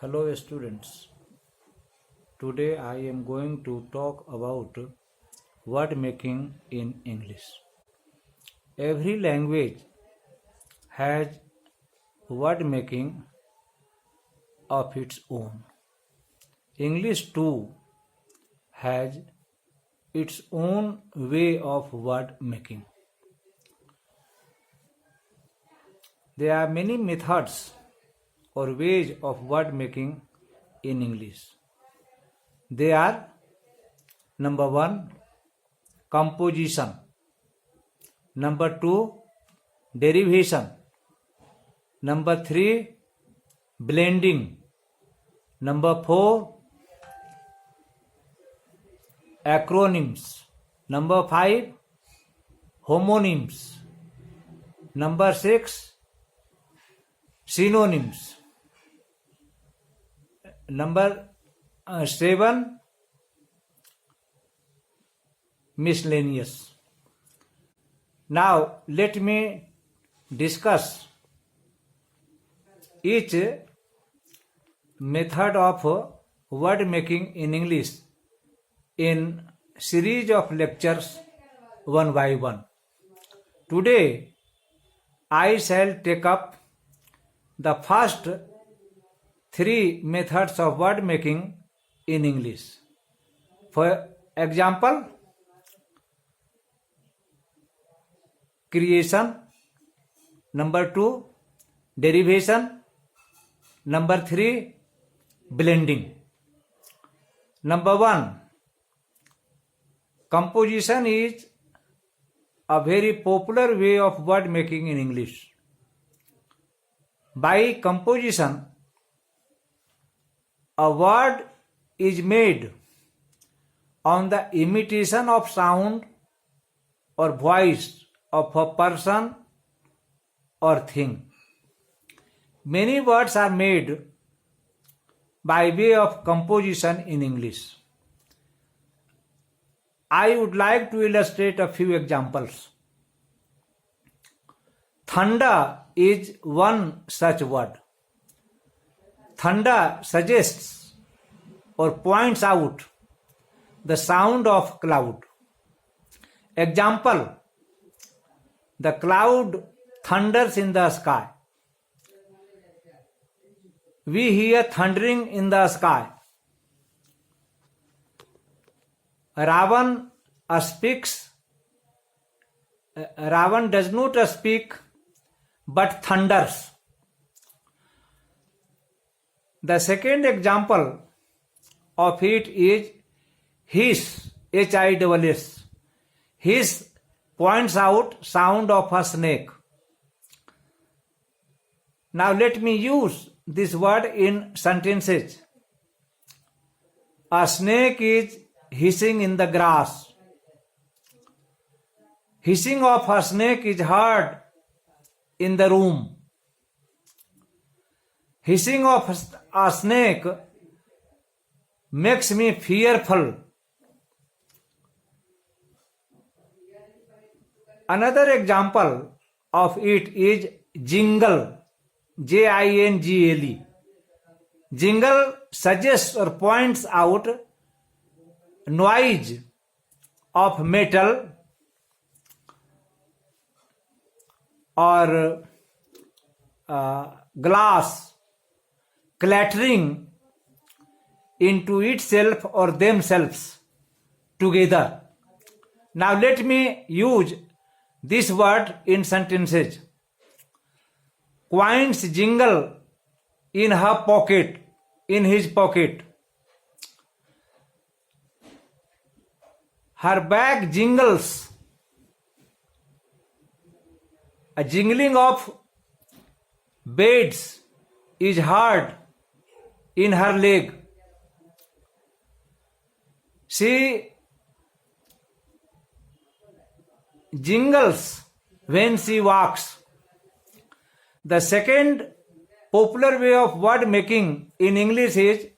Hello students. Today I am going to talk about word making in English. Every language has word making of its own. English too has its own way of word making. There are many methods or ways of word making in English. They are: number 1, composition; number 2, derivation; number 3, blending; number 4, acronyms; number 5, homonyms; number 6, synonyms; number 7, miscellaneous. Now let me discuss each method of word making in English in series of lectures one by one. Today I shall take up the first 3 methods of word making in English. For example, creation; number 2, derivation; number 3, blending. Number 1, composition is a very popular way of word making in English. By composition, a word is made on the imitation of sound or voice of a person or thing. Many words are made by way of composition in English. I would like to illustrate a few examples. Thunder is one such word. Thunder suggests or points out the sound of cloud. Example: the cloud thunders in the sky. We hear thundering in the sky. Ravan does not speak but thunders. The second example of it is hiss, H-I-S-S. Hiss points out sound of a snake. Now let me use this word in sentences. A snake is hissing in the grass. Hissing of a snake is heard in the room. Hissing of a snake makes me fearful. Another example of it is jingle, Jingle. Jingle suggests or points out noise of metal or glass clattering into itself or themselves together. Now let me use this word in sentences. Coins jingle in his pocket. Her bag jingles. A jingling of beads is heard in her leg. She jingles when she walks. The second popular way of word making in English is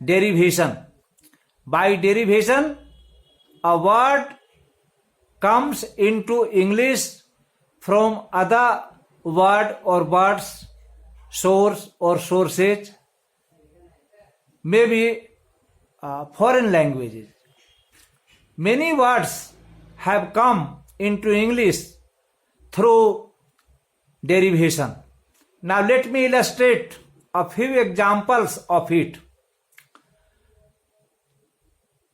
derivation. By derivation, a word comes into English from other word or words, source or sources maybe foreign languages. Many words have come into English through derivation. Now let me illustrate a few examples of it.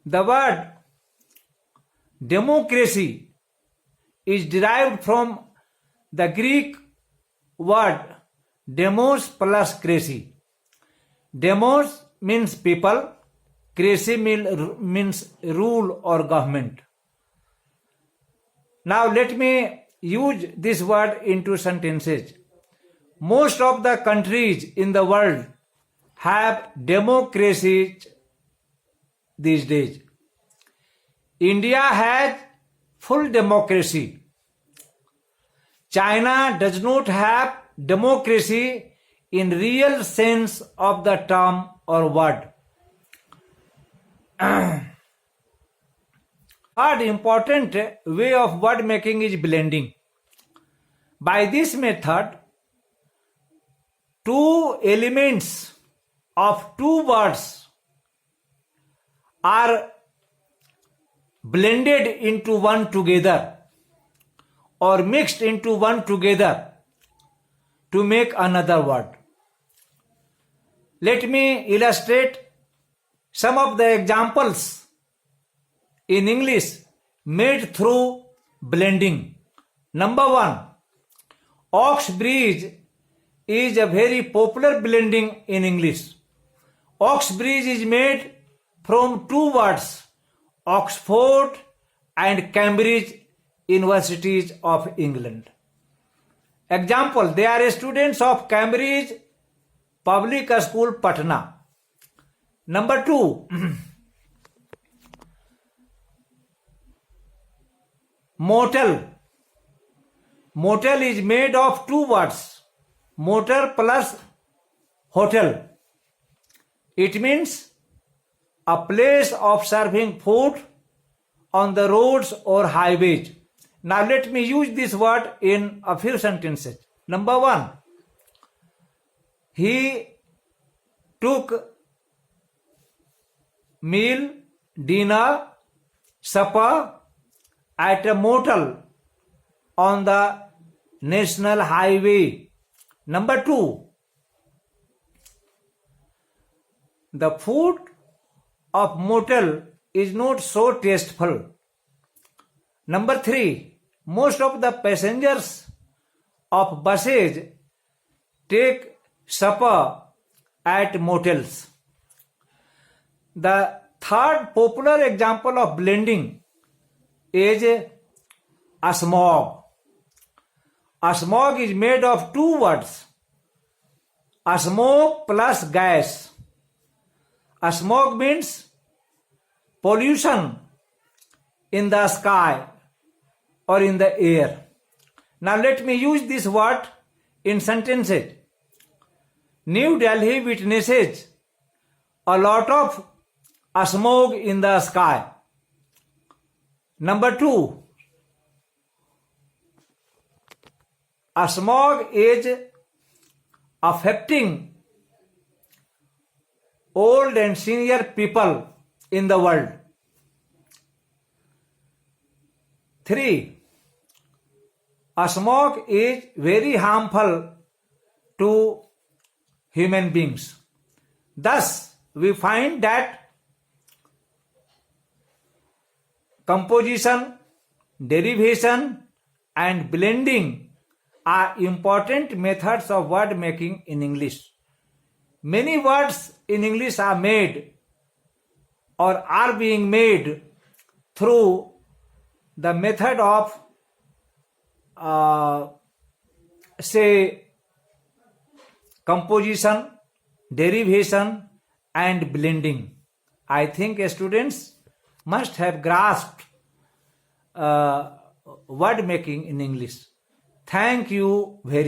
The word democracy is derived from the Greek word demos plus cracy. Demos means people, cracy means rule or government. Now let me use this word into sentences. Most of the countries in the world have democracies these days. India has full democracy. China does not have democracy in real sense of the term or word. Third important way of word making is blending. By this method, two elements of two words are blended into one together or mixed into one together to make another word. Let me illustrate some of the examples in English made through blending. Number one, Ox Bridge is a very popular blending in English. Ox Bridge is made from two words, Oxford and Cambridge Universities of England. Example, they are students of Cambridge Public School, Patna. Number two, motel. Motel is made of two words, motor plus hotel. It means a place of serving food on the roads or highways. Now let me use this word in a few sentences. Number one, he took meal, dinner, supper at a motel on the national highway. Number two, the food of motel is not so tasteful. Number three, most of the passengers of buses take supper at motels. The third popular example of blending is a smog. A smog is made of two words, a smoke plus gas. A smog means pollution in the sky or in the air. Now let me use this word in sentences. New Delhi witnesses a lot of smog in the sky. Number two, a smog is affecting old and senior people in the world. 3. A smog is very harmful to human beings. Thus, we find that composition, derivation, and blending are important methods of word making in English. Many words in English are made or are being made through the method of composition, derivation, and blending. I think students must have grasped word making in English. Thank you very much.